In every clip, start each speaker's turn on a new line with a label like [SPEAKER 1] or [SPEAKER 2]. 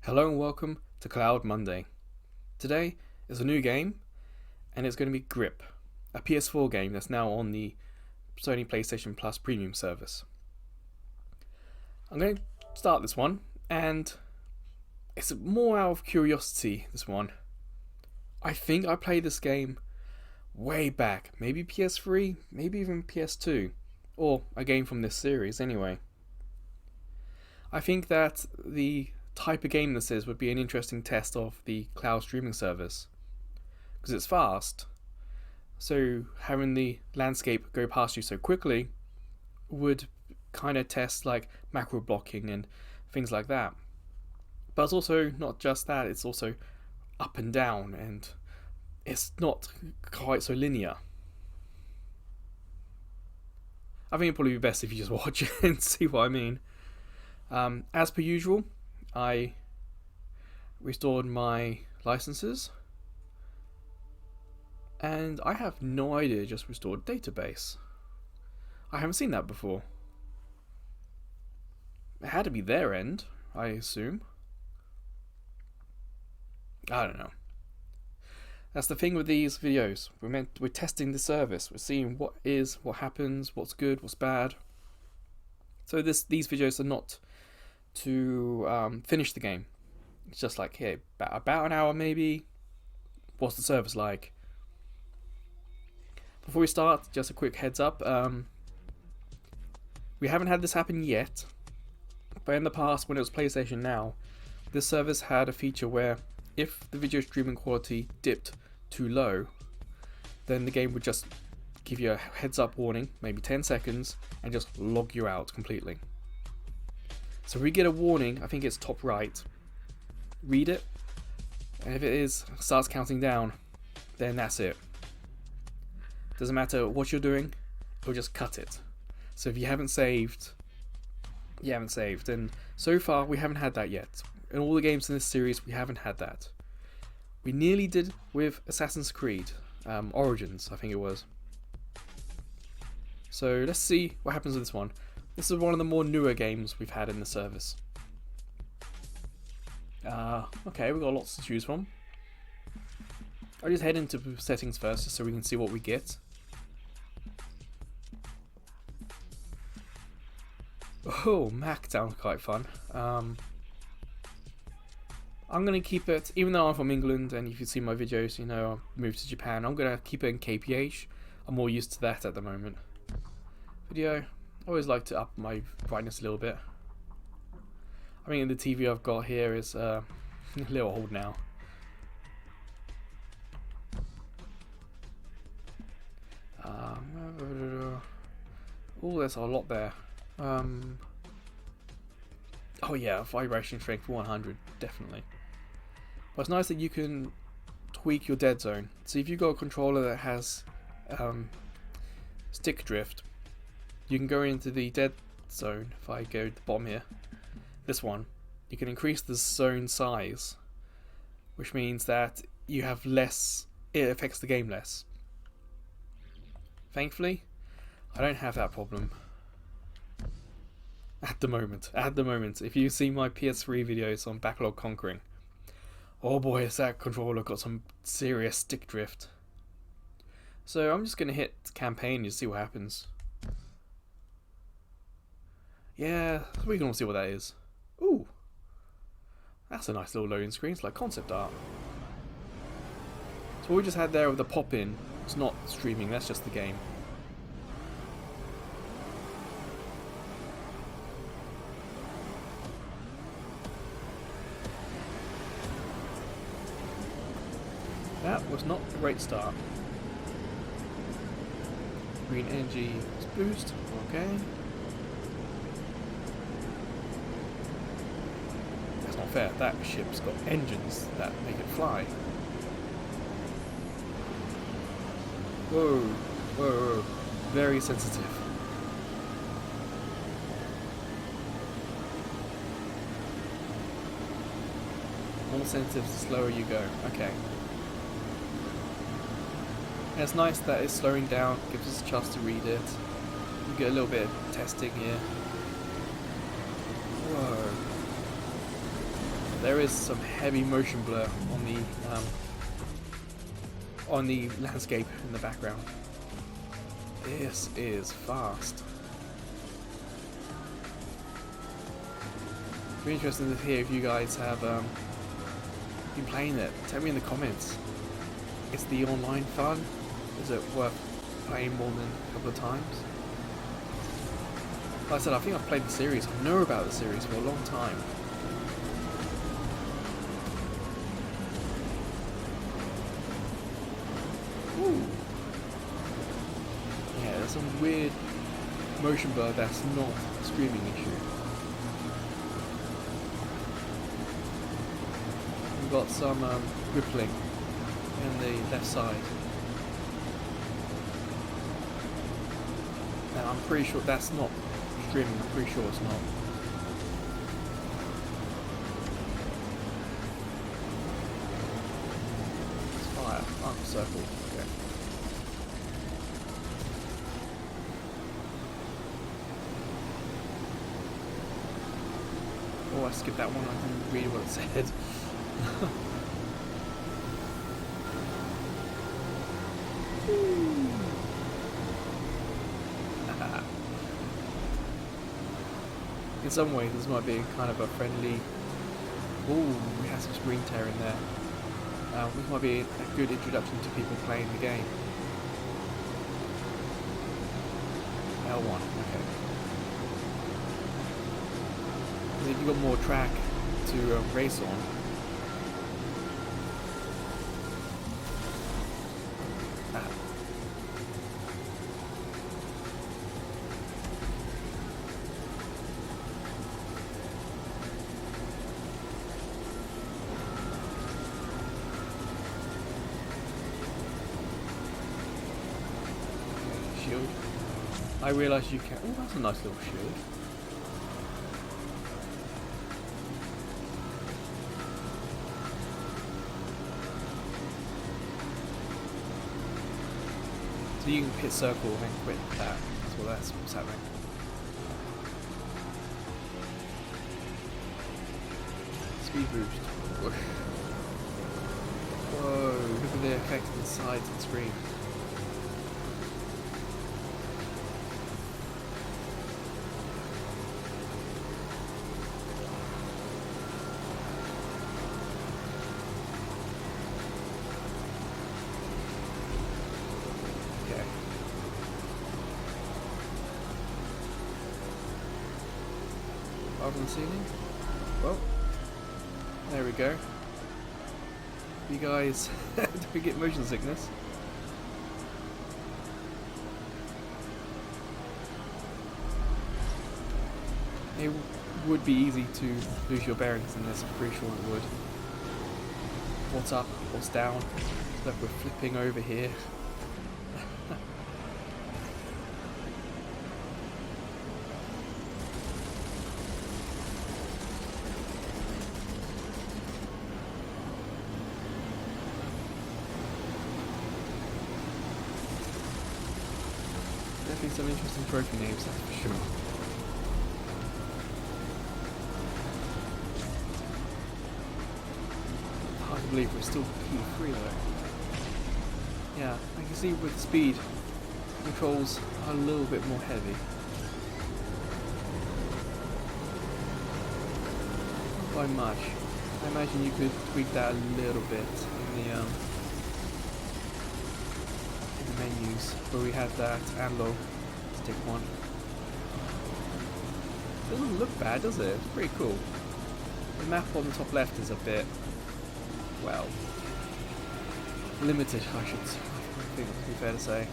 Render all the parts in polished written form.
[SPEAKER 1] Hello and welcome to Cloud Monday. Today is a new game and it's going to be Grip, a PS4 game that's now on the Sony PlayStation Plus premium service. I'm going to start this one and it's more out of curiosity, this one. I think I played this game way back, maybe PS3, maybe even PS2, or a game from this series anyway. I think that the type of game this is would be an interesting test of the cloud streaming service because it's fast, so having the landscape go past you so quickly would kind of test like macro blocking and things like that. But it's also not just that, it's also up and down and it's not quite so linear. I think it'd probably be best if you just watch it and see what I mean. As per usual, I restored my licenses and I have no idea just restored database. I haven't seen that before. It had to be their end, I assume. I don't know. That's the thing with these videos. We're testing the service. We're seeing what happens, what's good, what's bad. So these videos are not to finish the game. It's just like, hey, about an hour maybe. What's the service like? Before we start, just a quick heads up. We haven't had this happen yet, but in the past, when it was PlayStation Now, this service had a feature where if the video streaming quality dipped too low, then the game would just give you a heads up warning, maybe 10 seconds, and just log you out completely. So if we get a warning, I think it's top right, read it, and if it starts counting down, then that's it. Doesn't matter what you're doing, it'll just cut it. So if you haven't saved, you haven't saved. And so far, we haven't had that yet. In all the games in this series, we haven't had that. We nearly did with Assassin's Creed, Origins, I think it was. So let's see what happens with this one. This is one of the more newer games we've had in the service. Okay, we've got lots to choose from. I'll just head into settings first just so we can see what we get. Oh, Mac sounds quite fun. I'm going to keep it, even though I'm from England and if you see my videos, you know I moved to Japan, I'm going to keep it in KPH. I'm more used to that at the moment. Video. I always like to up my brightness a little bit. I mean, the TV I've got here is a little old now. Oh, there's a lot there. Oh yeah, vibration strength 100, definitely. But it's nice that you can tweak your dead zone. So if you've got a controller that has stick drift, you can go into the dead zone. If I go to the bottom here, this one, you can increase the zone size, which means that you have less, it affects the game less. Thankfully, I don't have that problem. At the moment, if you see my PS3 videos on Backlog Conquering, oh boy, has that controller got some serious stick drift. So I'm just going to hit campaign and see what happens. Yeah, we can all see what that is. Ooh, that's a nice little loading screen. It's like concept art. So what we just had there with the pop-in, it's not streaming, that's just the game. That was not a great start. Green energy boost, okay. That's not fair, that ship's got engines that make it fly. Whoa, whoa, very sensitive. More sensitive the slower you go, okay. And it's nice that it's slowing down, gives us a chance to read it. You get a little bit of testing here. Whoa. There is some heavy motion blur on the landscape in the background. This is fast. It'd be interesting to hear if you guys have been playing it. Tell me in the comments. Is the online fun? Is it worth playing more than a couple of times? Like I said, I think I've played the series. I know about the series for a long time. Ooh. Yeah, there's some weird motion blur that's not a streaming issue. We've got some rippling in the left side. Now I'm pretty sure that's not streaming, I'm pretty sure it's not. It's fire. Oh, circle. Okay. Oh, I skipped that one. I didn't read what it said. In some ways, this might be kind of a friendly. Ooh, we have some screen tear in there. This might be a good introduction to people playing the game. L1, okay. You've got more track to race on. Shield. I realise you can. Oh, that's a nice little shield. So you can hit circle and quit that. That's what's happening. Speed boost. Whoosh. Whoa, look at the effect of the sides of the screen. Up on the ceiling. Well, there we go. You guys don't get motion sickness. It would be easy to lose your bearings in this, I'm pretty sure it would. What's up, what's down? Look, we're flipping over here. Definitely some interesting trophy names, that's for sure. Hard to believe we're still P3 though. Yeah, I can see with speed, controls are a little bit more heavy. Not by much. I imagine you could tweak that a little bit in the menus, where we have that analog stick one. Doesn't look bad, does it? It's pretty cool. The map on the top left is a bit, well, limited, I think it would be fair to say.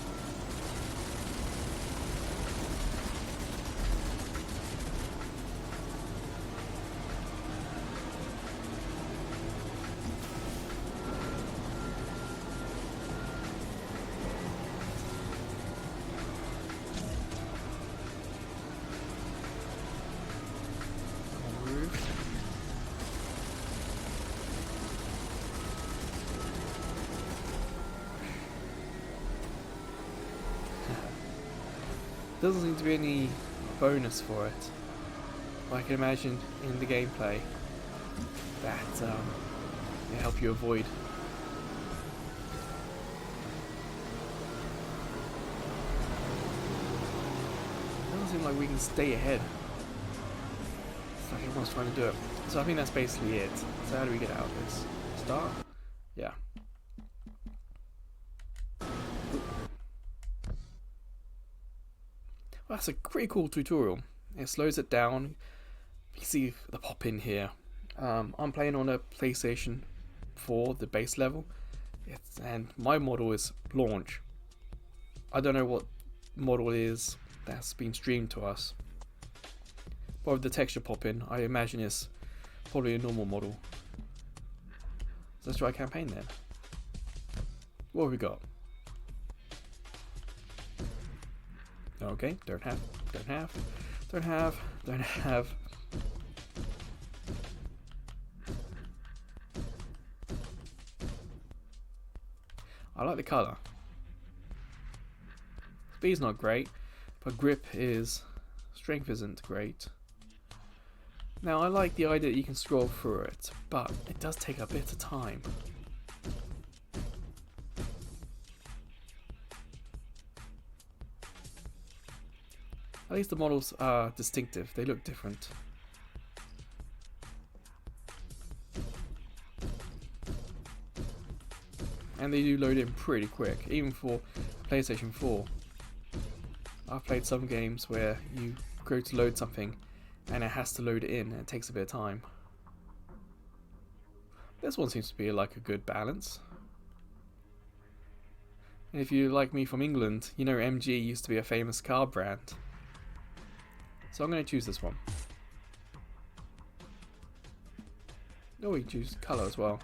[SPEAKER 1] Doesn't seem to be any bonus for it. I can imagine in the gameplay that help you avoid. It doesn't seem like we can stay ahead. It's like everyone's trying to do it. So I think that's basically it. So how do we get out of this? Start? Yeah. Well, that's a pretty cool tutorial. It slows it down. You see the pop in here. I'm playing on a PlayStation 4, the base level, and my model is launch. I don't know what model it is that's been streamed to us. But with the texture pop in, I imagine it's probably a normal model. So let's try campaign then. What have we got? Okay, don't have. I like the colour. Speed's not great, but grip is... strength isn't great. Now I like the idea that you can scroll through it, but it does take a bit of time. At least the models are distinctive, they look different. And they do load in pretty quick, even for PlayStation 4. I've played some games where you go to load something and it has to load it in and it takes a bit of time. This one seems to be like a good balance. And if you like me from England, you know MG used to be a famous car brand. So I'm going to choose this one. Oh, we choose colour as well.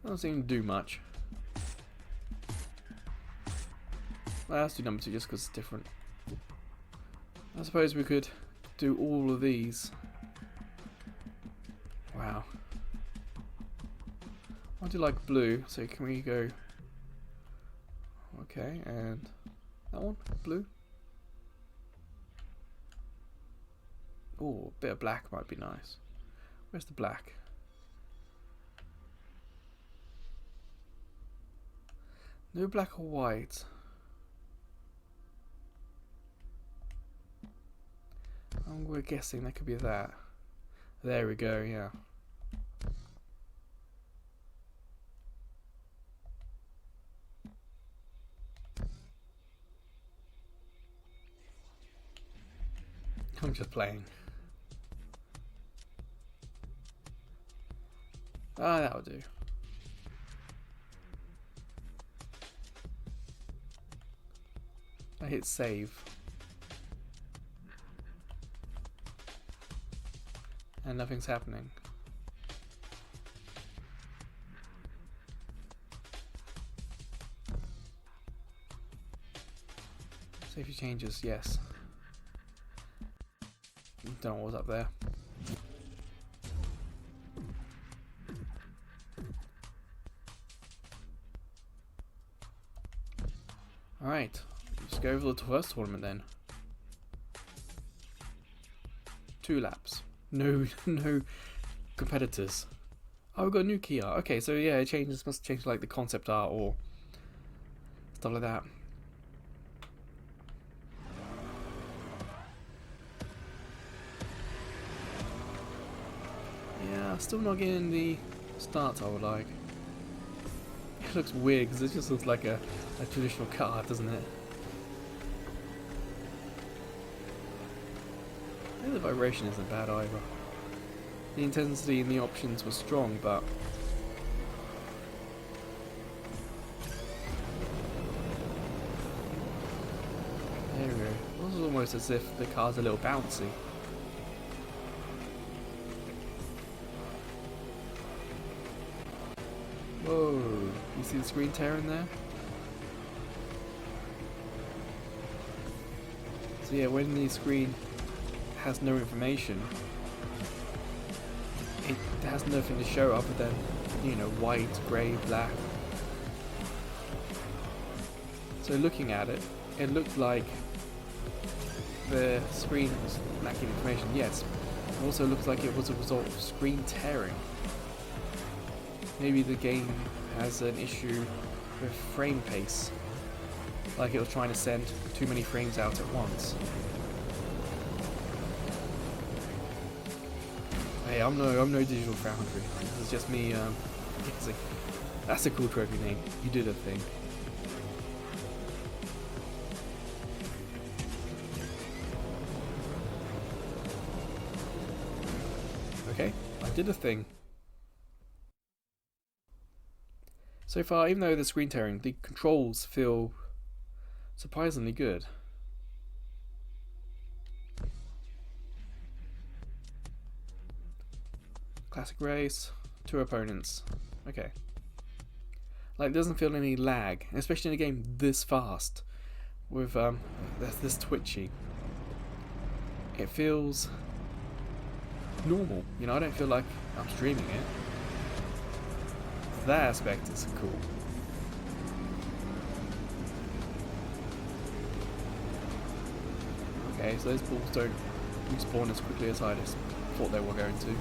[SPEAKER 1] Doesn't seem to do much. Well, let's do number 2 just because it's different. I suppose we could do all of these. Wow. I do like blue, so can we go... Okay, and that one, blue. Oh, a bit of black might be nice. Where's the black? No black or white. We're guessing that could be that. There we go, yeah. I'm just playing. Ah, that'll do. I hit save. And nothing's happening. Safety changes, yes. Don't know what was up there. Alright, let's go over the first tournament then. 2 laps. No competitors. Oh, we've got a new key art. Okay, so yeah, it changes. Must change like the concept art or stuff like that. Yeah, still not getting the start I would like. It looks weird because it just looks like a traditional car, doesn't it? The vibration isn't bad either. The intensity in the options was strong, but there we go. It was almost as if the car's a little bouncy. Whoa! You see the screen tearing there? So yeah, when the screen has no information, it has nothing to show other than, you know, white, grey, black. So looking at it, it looked like the screen was lacking information. Yes, It also looks like it was a result of screen tearing. Maybe the game has an issue with frame pace, like it was trying to send too many frames out at once. Hey, I'm no digital foundry. This is just me guessing. That's a cool trophy name. You did a thing. Okay, I did a thing. So far, even though the screen tearing, the controls feel surprisingly good. Classic race, 2 opponents. Okay. Like, doesn't feel any lag, especially in a game this fast, with this twitchy. It feels normal, you know. I don't feel like I'm streaming it. That aspect is cool. Okay, so those balls don't respawn as quickly as I just thought they were going to.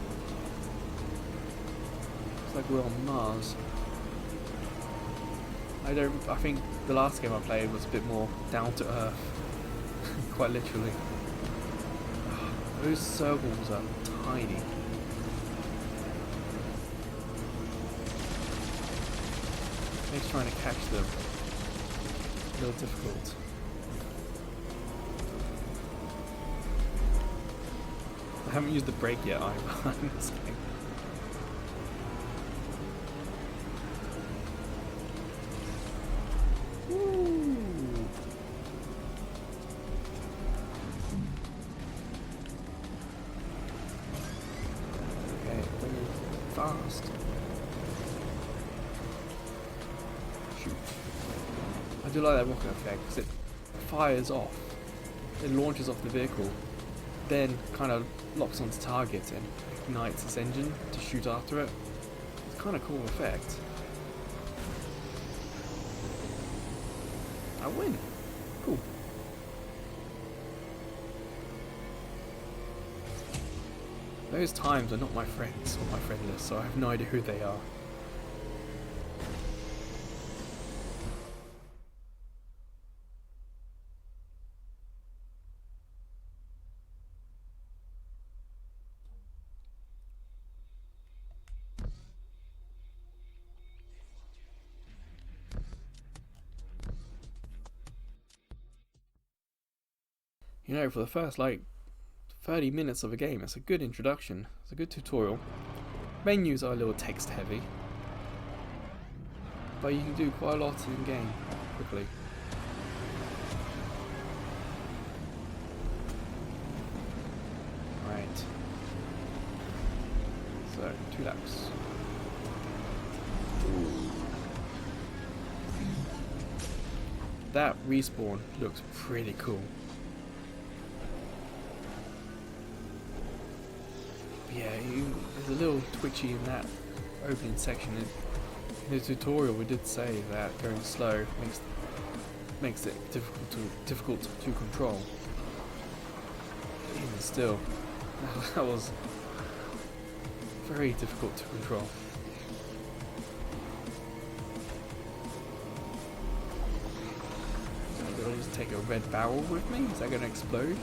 [SPEAKER 1] It's like we're on Mars. I think the last game I played was a bit more down to earth. Quite literally. Those circles are tiny. Makes trying to catch them a little difficult. I haven't used the brake yet either in this game. Fast. Shoot. I do like that rocket effect because it fires off, it launches off the vehicle, then kind of locks onto target and ignites its engine to shoot after it. It's kind of cool effect. I win. Cool. Those times are not my friends on my friend list, so I have no idea who they are. You know, for the first 30 minutes of a game, it's a good introduction, it's a good tutorial. Menus are a little text heavy, but you can do quite a lot in game quickly. Right. So, 2 laps. That respawn looks pretty cool. Yeah, it's a little twitchy in that opening section. In the tutorial we did say that going slow makes it difficult to control. Even still, that was very difficult to control. So do I just take a red barrel with me? Is that going to explode?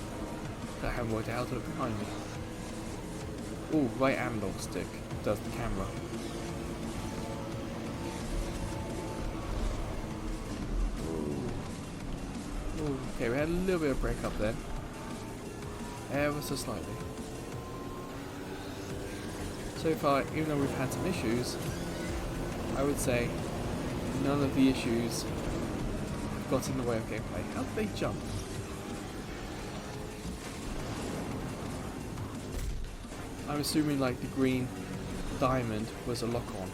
[SPEAKER 1] I haven't worked out. Look behind me. Oh, right analog stick does the camera. Ooh, okay, we had a little bit of break up then. Ever so slightly. So far, even though we've had some issues, I would say none of the issues have got in the way of gameplay. How did they jump? I'm assuming like the green diamond was a lock-on,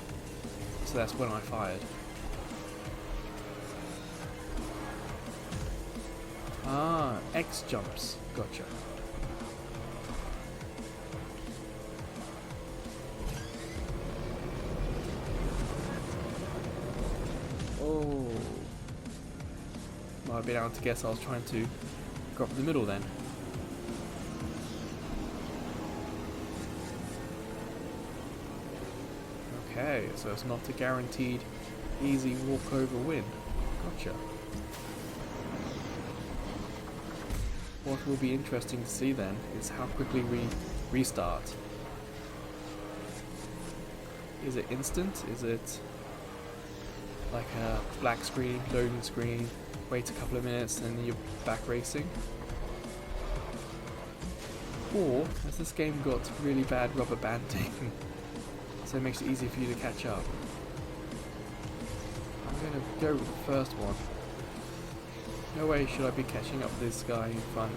[SPEAKER 1] so that's when I fired. Ah, X jumps. Gotcha. Oh. Might have been able to guess I was trying to go up the middle then. Okay, so it's not a guaranteed easy walkover win. Gotcha. What will be interesting to see then is how quickly we restart. Is it instant? Is it like a black screen, loading screen, wait a couple of minutes and then you're back racing? Or has this game got really bad rubber banding so it makes it easy for you to catch up? I'm going to go with the first one. No way should I be catching up with this guy in front.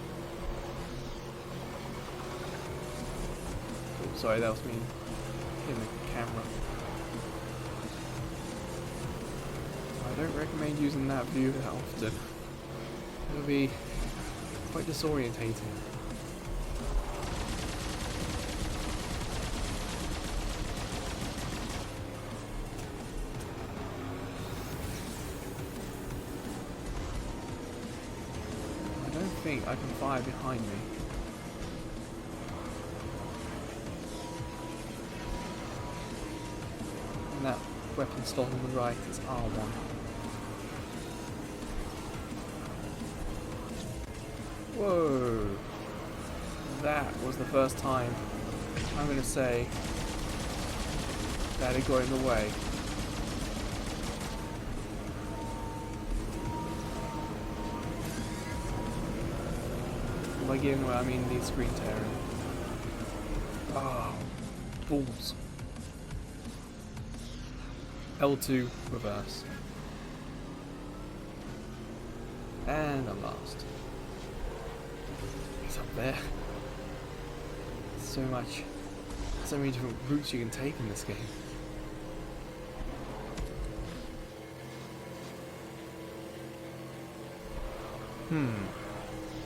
[SPEAKER 1] Oh, sorry, that was me hitting the camera. I don't recommend using that view that often. It'll be quite disorientating. I don't think I can fire behind me. And that weapon slot on the right is R1. Whoa! That was the first time I'm going to say that it got in the way. By getting in the way, I mean the screen tearing. Ah, balls. L2 reverse. And I'm last. It's up there. So many different routes you can take in this game.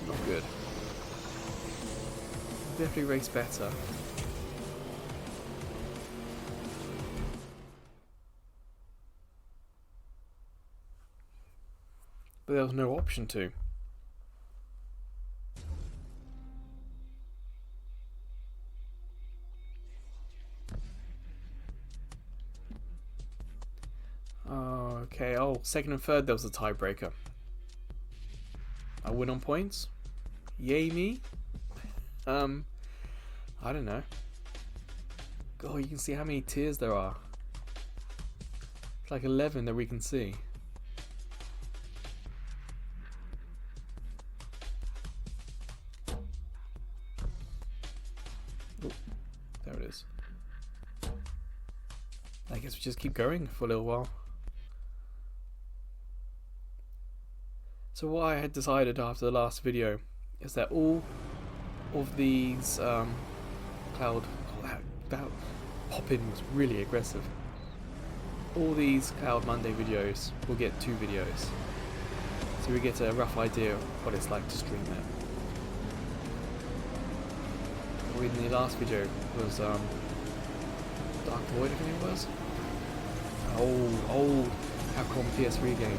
[SPEAKER 1] Not good. Definitely race better. But there was no option to. Okay, second and third there was a tiebreaker. I win on points? Yay me? I don't know. God, you can see how many tiers there are. It's like 11 that we can see. Oh, there it is. I guess we just keep going for a little while. So what I had decided after the last video is that all of these cloud... that pop-in was really aggressive. All these Cloud Monday videos will get 2 videos. So we get a rough idea of what it's like to stream them. Or in the last video was Dark Void, I think it was. Old Capcom PS3 game.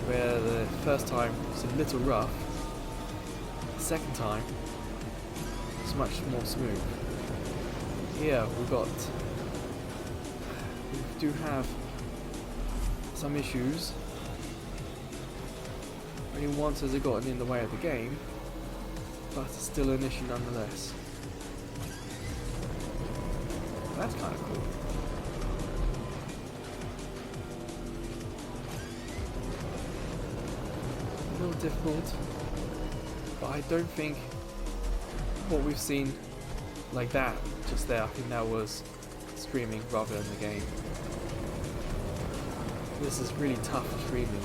[SPEAKER 1] Where the first time was a little rough, the second time it's much more smooth. Here we do have some issues. Only once has it gotten in the way of the game, but it's still an issue nonetheless. That's kind of cool. A little difficult, but I don't think what we've seen like that just there, I think that was streaming rather than the game. This is really tough streaming.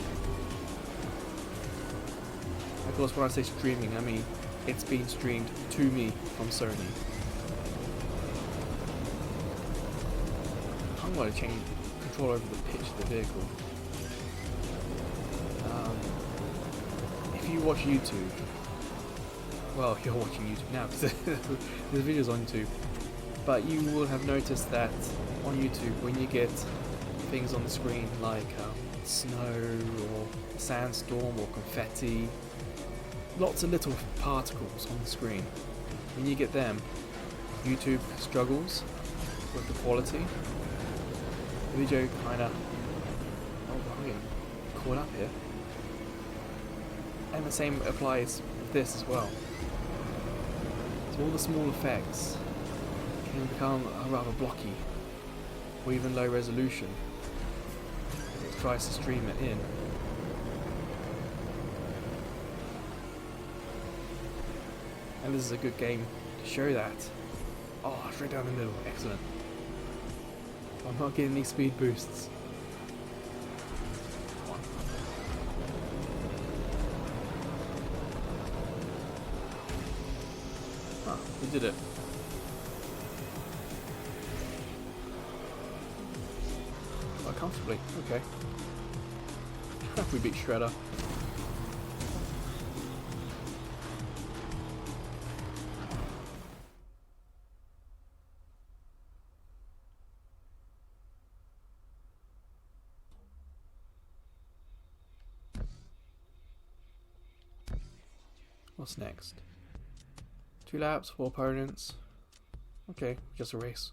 [SPEAKER 1] Of course, when I say streaming, I mean it's being streamed to me from Sony. I'm going to change control over the pitch of the vehicle. If you watch YouTube, well, you're watching YouTube now because there's videos on YouTube, but you will have noticed that on YouTube when you get things on the screen like snow or sandstorm or confetti, lots of little particles on the screen, when you get them, YouTube struggles with the quality. the video kinda... Oh, we're getting caught up here. And the same applies with this as well. So all the small effects can become rather blocky, or even low resolution. It tries to stream it in. And this is a good game to show that. Oh, straight down the middle, excellent. I'm not getting any speed boosts. Huh, we did it. Quite comfortably, okay. We beat Shredder. What's next? 2 laps, 4 opponents. Okay, just a race.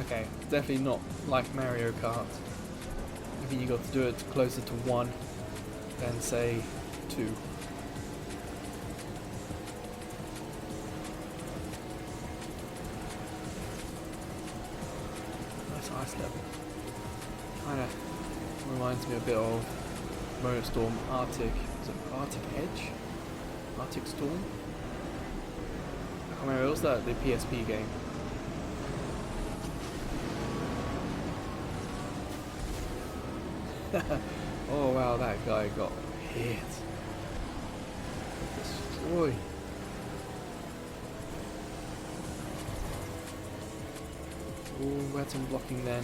[SPEAKER 1] Okay, definitely not like Mario Kart. I think you got to do it closer to 1 than say 2. Nice ice level. Kinda reminds me a bit of Motorstorm Arctic. Is it Arctic Edge? Arctic Storm? I can't remember, it was that the PSP game. Oh wow, that guy got hit. Destroyed. Oh, we had some blocking then.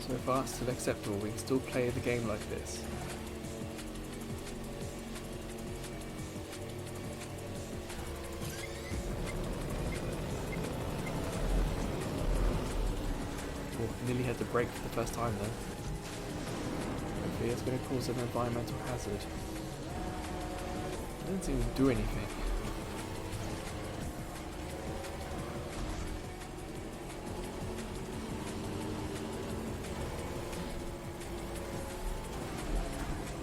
[SPEAKER 1] So far, still acceptable. We can still play the game like this. Nearly had to brake for the first time though. Hopefully it's going to cause an environmental hazard. It doesn't seem to do anything.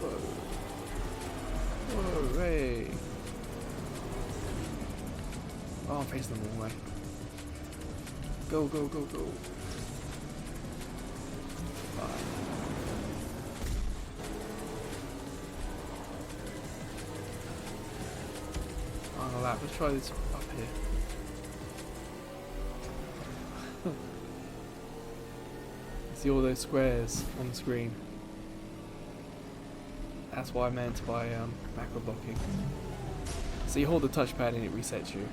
[SPEAKER 1] Whoa. Whoa, hey. Oh, I'm facing the wrong way. Go, go, go, go. Let's try this up here. See all those squares on the screen. That's why I meant by macro blocking. So you hold the touchpad and it resets you.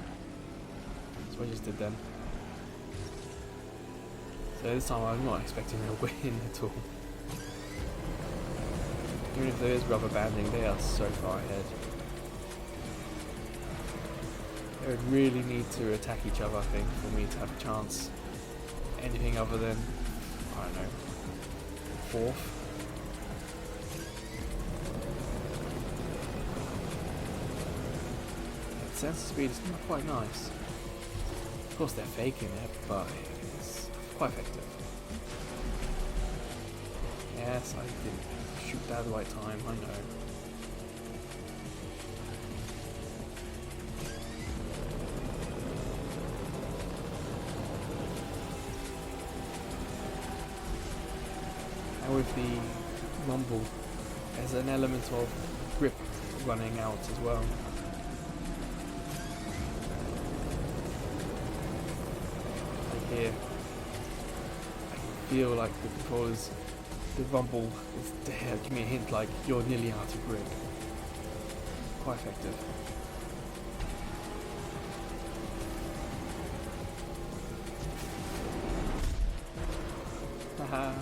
[SPEAKER 1] That's what I just did then. So this time I'm not expecting a win at all. Even if there is rubber banding, they are so far ahead. They would really need to attack each other, I think, for me to have a chance. Anything other than, I don't know, 4th. The sense of speed is not quite nice. Of course they're faking it, but it's quite effective. Yes, I didn't shoot that at the right time, I know. With the rumble, there's an element of grip running out as well. Like here, I can feel like the controllers, the rumble is there, give me a hint like you're nearly out of grip. Quite effective. Haha.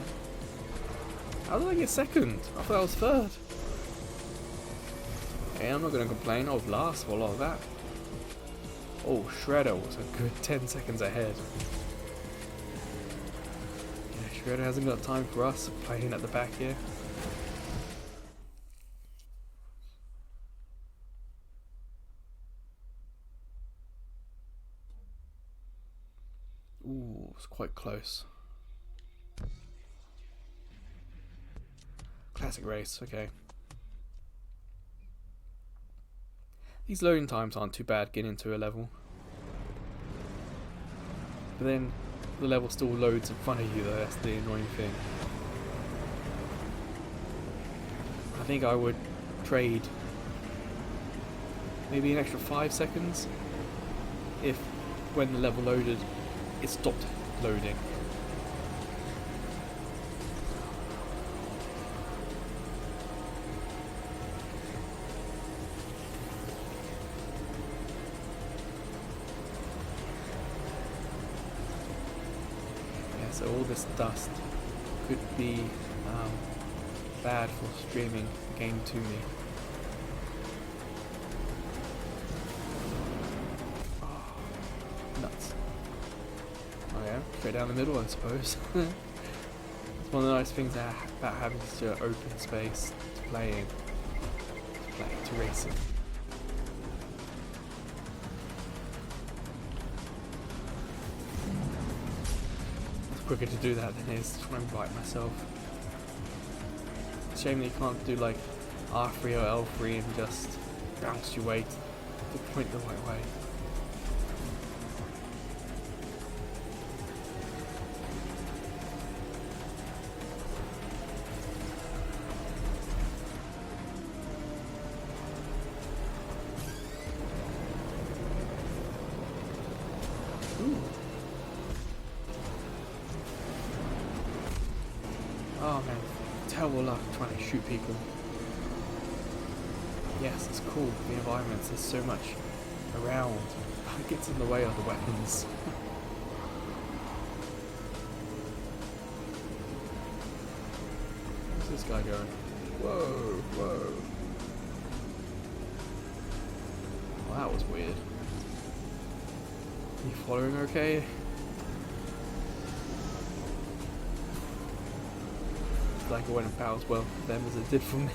[SPEAKER 1] How did I get second? I thought I was third. Okay, I'm not going to complain. I was last for a lot of that. Oh, Shredder was a good 10 seconds ahead. Yeah, Shredder hasn't got time for us playing at the back here. Ooh, it's quite close. Classic race, okay. These loading times aren't too bad getting into a level. But then the level still loads in front of you though, that's the annoying thing. I think I would trade maybe an extra 5 seconds if when the level loaded it stopped loading. So all this dust could be bad for streaming the game to me. Oh, nuts. Okay, straight down the middle I suppose. It's one of the nice things about having such an open space to play in, to race in. Quicker to do that than it is to try and bite myself. It's a shame that you can't do like R3 or L3 and just bounce your way to point the right way. Ooh. Oh man, terrible luck trying to shoot people. Yes, it's cool, the environment, there's so much around. It gets in the way of the weapons. Where's this guy going? Whoa, whoa. Well, that was weird. Are you following okay? Like it went about as well for them as it did for me.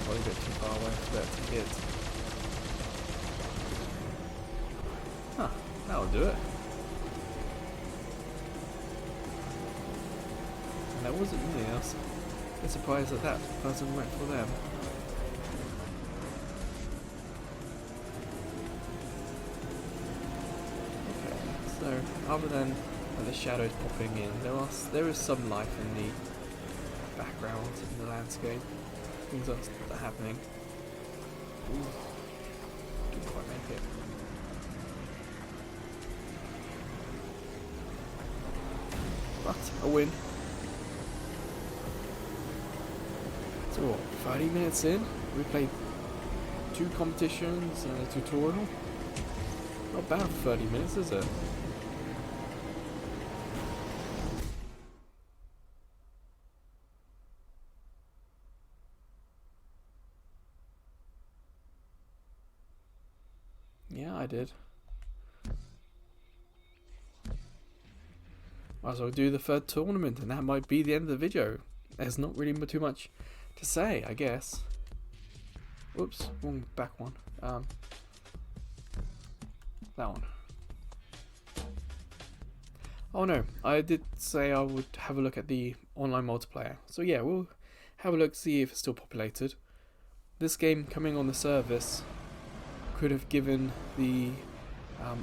[SPEAKER 1] Probably a bit too far away for that to hit. Huh, that'll do it. And that wasn't anything else. I'm surprised that that person went for them. So, other than the shadows popping in, there is some life in the background, in the landscape. Things are happening. Ooh, didn't quite make it. But a win. So what, 30 minutes in? We played 2 competitions and a tutorial. Not bad for 30 minutes, is it? Yeah, I did. Might as well do the 3rd tournament and that might be the end of the video. There's not really too much to say, I guess. Oops, wrong back one. That one. Oh no, I did say I would have a look at the online multiplayer. So yeah, we'll have a look, see if it's still populated. This game coming on the service could have given the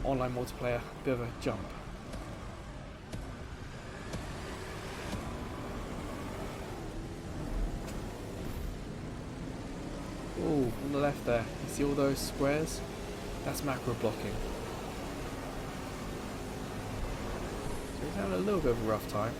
[SPEAKER 1] online multiplayer a bit of a jump. Oh, on the left there, you see all those squares? That's macro blocking. So we're having a little bit of a rough time.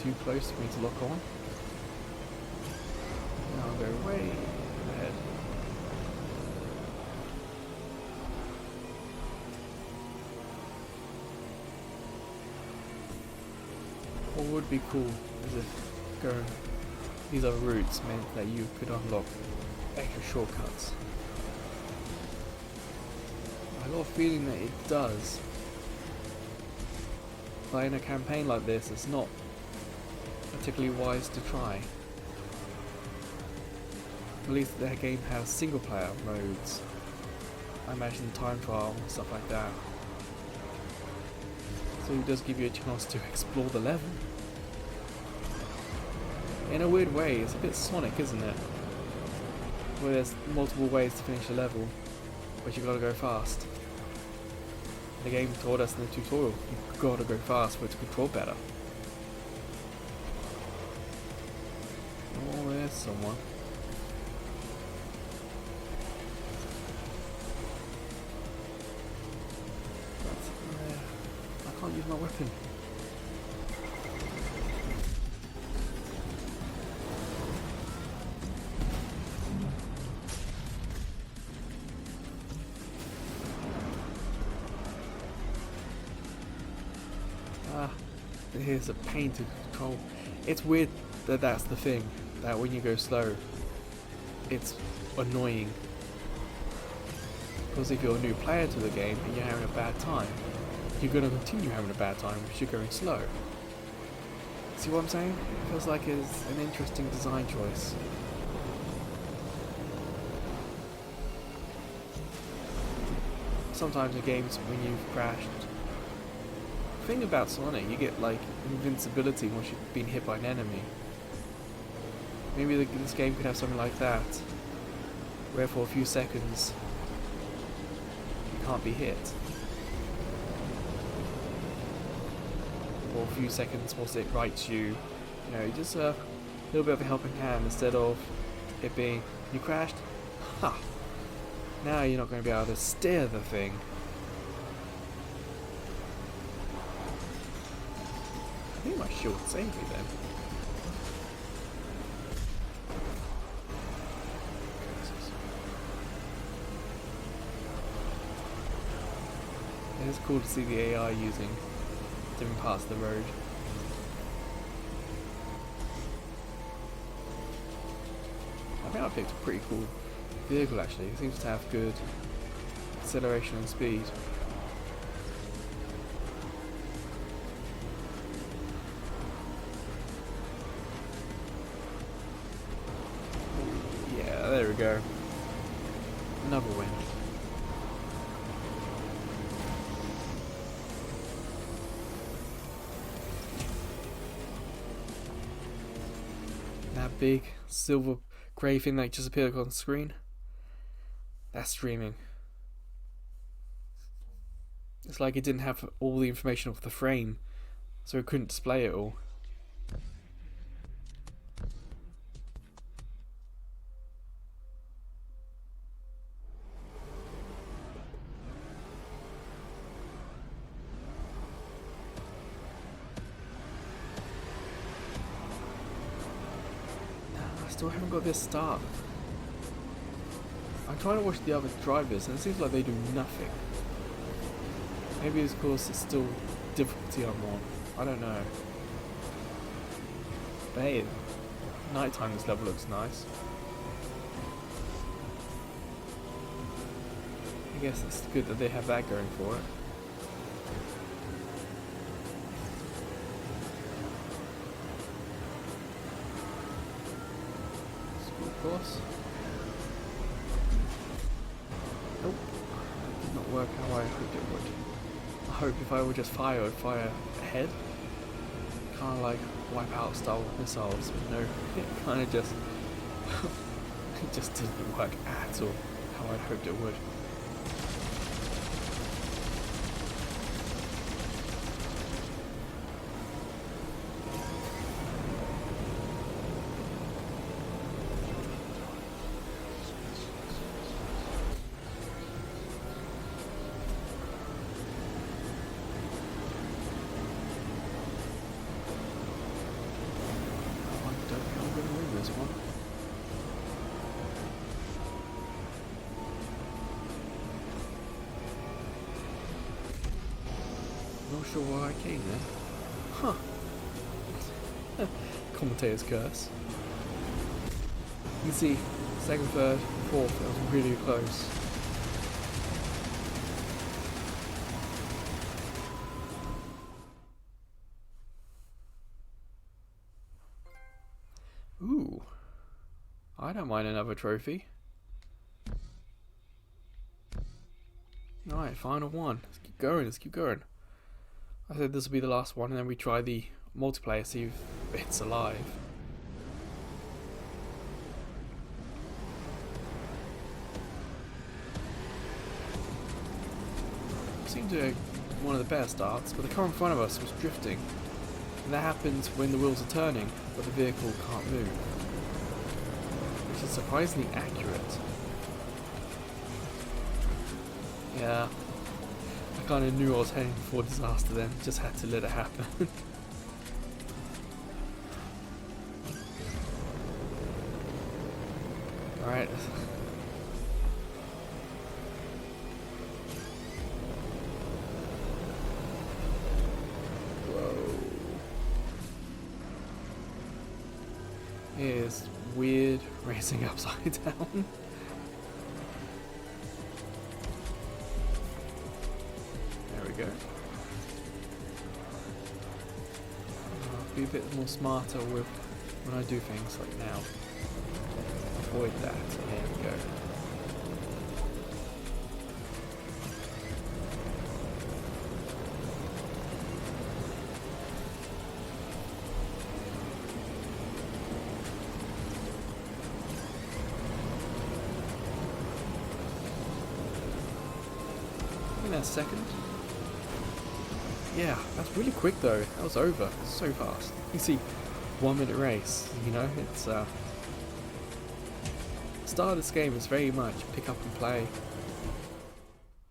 [SPEAKER 1] Too close for me to lock on. I'll go way ahead. What would be cool is if going these other routes meant that you could unlock extra shortcuts. I got a feeling that it does. But in a campaign like this, it's not particularly wise to try. At least the game has single player modes. I imagine time trial and stuff like that. So it does give you a chance to explore the level. In a weird way, it's a bit Sonic, isn't it? Where there's multiple ways to finish a level, but you gotta go fast. The game told us in the tutorial, you've gotta go fast for it to control better. Oh, there's someone. I can't use my weapon. Here's a pain to control. It's weird that that's the thing, that when you go slow, it's annoying. Because if you're a new player to the game and you're having a bad time, you're going to continue having a bad time because you're going slow. See what I'm saying? It feels like it's an interesting design choice. Sometimes in games when you've crashed, the thing about Sonic, you get like invincibility once you've been hit by an enemy. Maybe this game could have something like that, where for a few seconds you can't be hit. For a few seconds whilst it rights you, just a little bit of a helping hand instead of it being, you crashed, ha! Now you're not going to be able to steer the thing. I think my shield saved me then. It is cool to see the AI using different parts of the road. I think I picked a pretty cool vehicle actually. It seems to have good acceleration and speed. Yeah, there we go. Another win. That big silver grey thing that just appeared on the screen, that's streaming. It's like it didn't have all the information of the frame, so it couldn't display it all. Still haven't got this start. I'm trying to watch the other drivers and it seems like they do nothing. Maybe it's because it's still difficulty on one. I don't know. But hey, nighttime this level looks nice. I guess it's good that they have that going for it. Course. Nope, did not work how I hoped it would. I hope if I would just fire, I would fire ahead. Kind of like wipeout style missiles, but no, it kind of just it just didn't work at all how I hoped it would. This one. sure why I came then. Huh. Commentator's curse. You can see, second, third, fourth, that was really close. Ooh. I don't mind another trophy. Alright, final one. Let's keep going, let's keep going. I said this will be the last one, and then we try the multiplayer, see if it's alive. Seemed to be one of the better starts, but the car in front of us was drifting. And that happens when the wheels are turning, but the vehicle can't move. Which is surprisingly accurate. Yeah. I kind of knew I was heading for disaster then, just had to let it happen. Alright. Whoa. Here's weird racing upside down. Go. I'll be a bit more smarter with when I do things like now. Avoid that. There we go. I think that's second. Yeah, that's really quick though. That was over so fast. You see, 1 minute race. You know, it's the start of this game is very much pick up and play.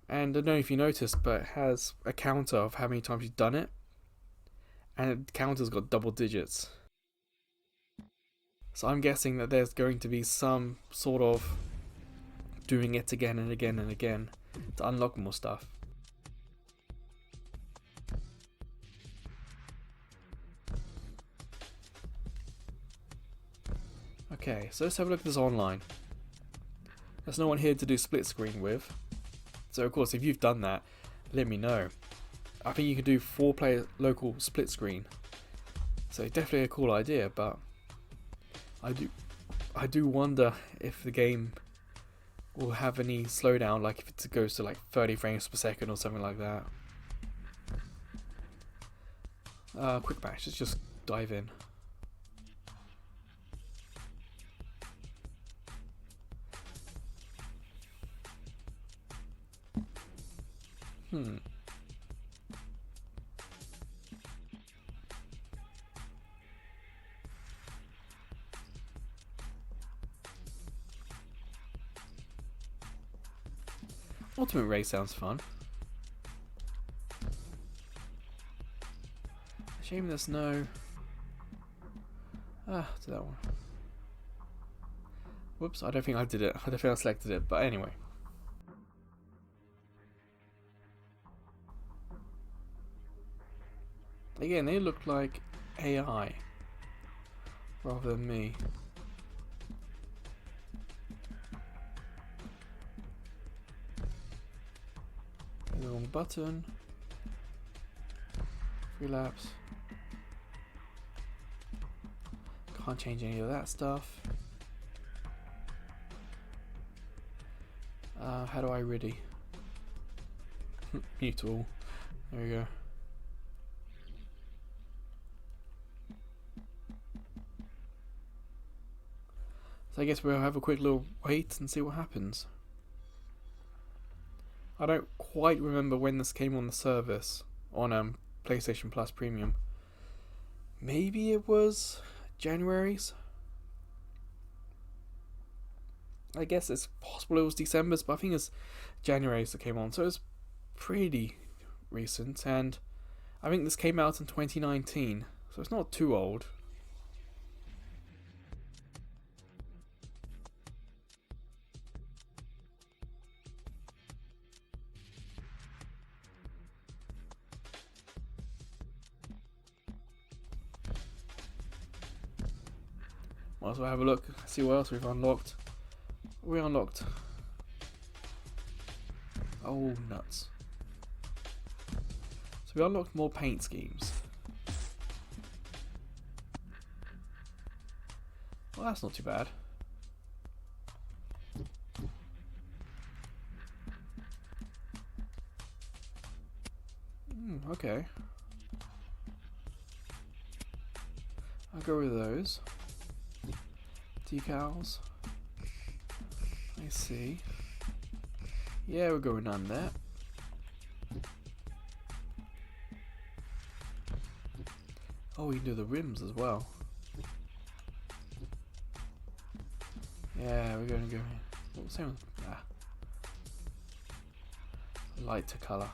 [SPEAKER 1] And I don't know if you noticed, but it has a counter of how many times you've done it, and the counter's got double digits. So I'm guessing that there's going to be some sort of doing it again and again and again to unlock more stuff. Okay, so let's have a look at this online. There's no one here to do split screen with. So of course, if you've done that, let me know. I think you can do 4-player local split screen. So definitely a cool idea, but I do wonder if the game will have any slowdown, like if it goes to like 30 frames per second or something like that. Quick match, let's just dive in. Ultimate race sounds fun. Shame there's no... to that one. Whoops, I don't think I did it. I don't think I selected it, but anyway. Again, they look like AI rather than me. The wrong button. 3 laps. Can't change any of that stuff. How do I ready? Mute all. There we go. So I guess we'll have a quick little wait and see what happens. I don't quite remember when this came on the service on PlayStation Plus Premium. Maybe it was January's. I guess it's possible it was December's, but I think it's January's that came on, so it's pretty recent. And I think this came out in 2019, so it's not too old. Also have a look, see what else we've unlocked. We unlocked. Oh, nuts. So we unlocked more paint schemes. Well, that's not too bad. Okay. I'll go with those. Decals. I see. Yeah, we're going on that. Oh, we can do the rims as well. Yeah, we're going to go. Oh, same. Lighter colour.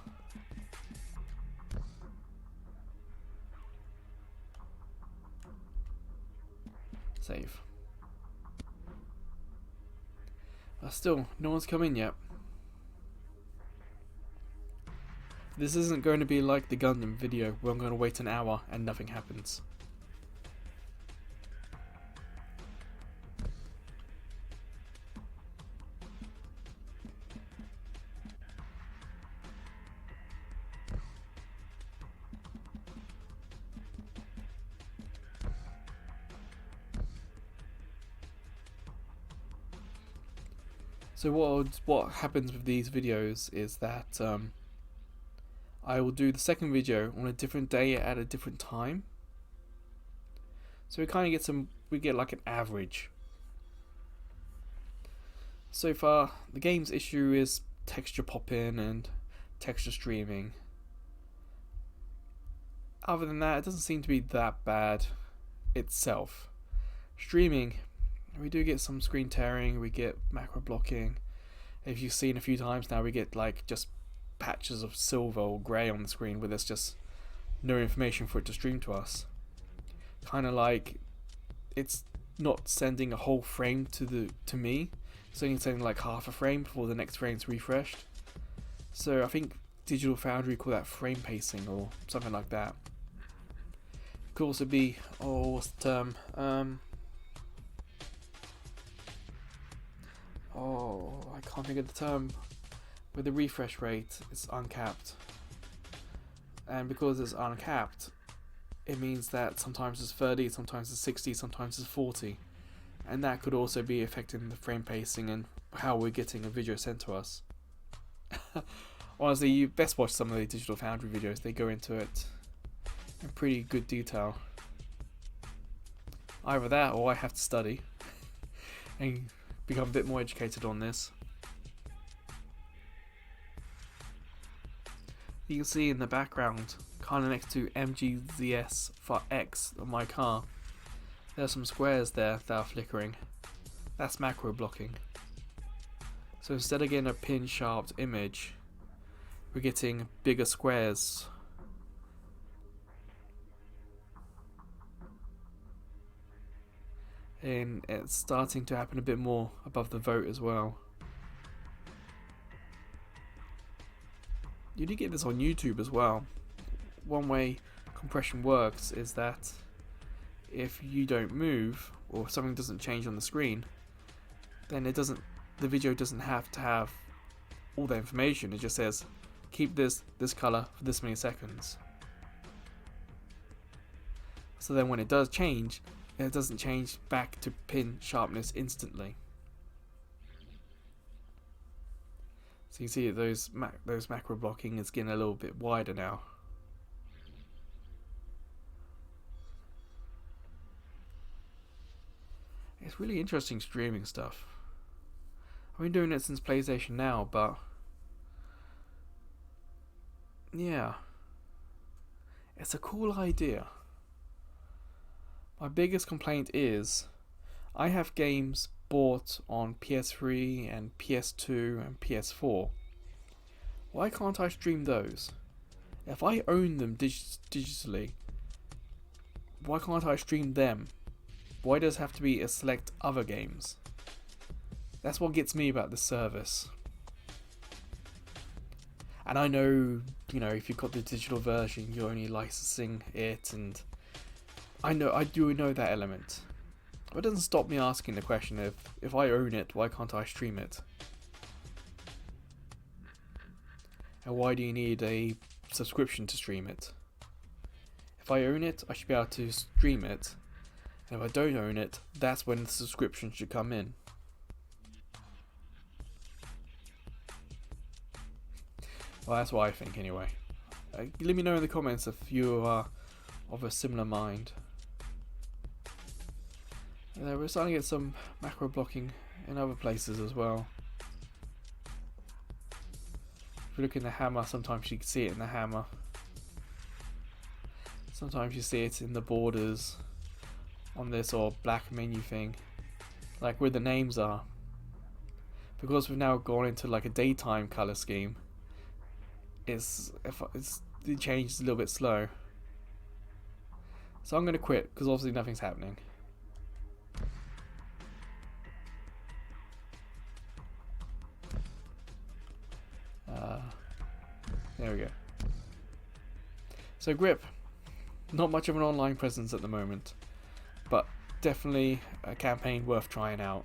[SPEAKER 1] Save. Still, no one's come in yet. This isn't going to be like the Gundam video where I'm going to wait an hour and nothing happens. So what happens with these videos is that I will do the second video on a different day at a different time. So we kind of get like an average. So far, the game's issue is texture popping and texture streaming. Other than that, it doesn't seem to be that bad itself. Streaming, we do get some screen tearing, we get macro blocking. If you've seen a few times now, we get like just patches of silver or grey on the screen where there's just no information for it to stream to us. Kind of like it's not sending a whole frame to me. It's only sending like half a frame before the next frame's refreshed. So I think Digital Foundry call that frame pacing or something like that. It could also be, what's the term? I can't think of the term. With the refresh rate, it's uncapped. And because it's uncapped, it means that sometimes it's 30, sometimes it's 60, sometimes it's 40. And that could also be affecting the frame pacing and how we're getting a video sent to us. Honestly, you best watch some of the Digital Foundry videos. They go into it in pretty good detail. Either that or I have to study and become a bit more educated on this. You can see in the background, kind of next to MGZS X on my car, there are some squares there that are flickering. That's macro blocking. So instead of getting a pin sharped image, we're getting bigger squares. And it's starting to happen a bit more above the vote as well. You do get this on YouTube as well. One way compression works is that if you don't move or something doesn't change on the screen, then the video doesn't have to have all the information. It just says keep this color for this many seconds. So then when it does change, it doesn't change back to pin sharpness instantly. So you see those macro blocking is getting a little bit wider now. It's really interesting streaming stuff. I've been doing it since PlayStation Now, but yeah, it's a cool idea. My biggest complaint is I have games bought on PS3 and PS2 and PS4. Why can't I stream those? If I own them digitally, why can't I stream them? Why does it have to be a select other games? That's what gets me about the service. And I know, if you've got the digital version, you're only licensing it, and I do know that element. But it doesn't stop me asking the question, if I own it, why can't I stream it? And why do you need a subscription to stream it? If I own it, I should be able to stream it. And if I don't own it, that's when the subscription should come in. Well, that's what I think anyway. Let me know in the comments if you are of a similar mind. We're starting to get some macro blocking in other places as well. If you look in the hammer, sometimes you can see it in the hammer. Sometimes you see it in the borders on this or black menu thing, like where the names are. Because we've now gone into like a daytime color scheme, the change is a little bit slow. So I'm going to quit because obviously nothing's happening. There we go. So grip, not much of an online presence at the moment, but definitely a campaign worth trying out.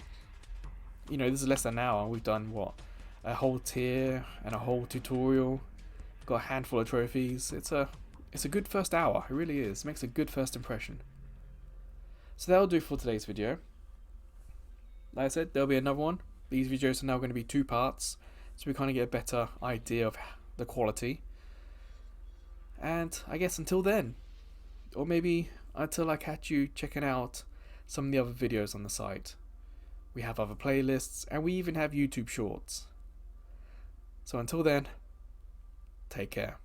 [SPEAKER 1] You know, this is less than an hour. We've done what, a whole tier and a whole tutorial. Got a handful of trophies. It's a good first hour. It really is. Makes a good first impression. So that'll do for today's video. Like I said, there'll be another one. These videos are now going to be 2 parts, so we kind of get a better idea of the quality. And I guess until then, or maybe until I catch you checking out some of the other videos on the site. We have other playlists, and we even have YouTube shorts. So until then, take care.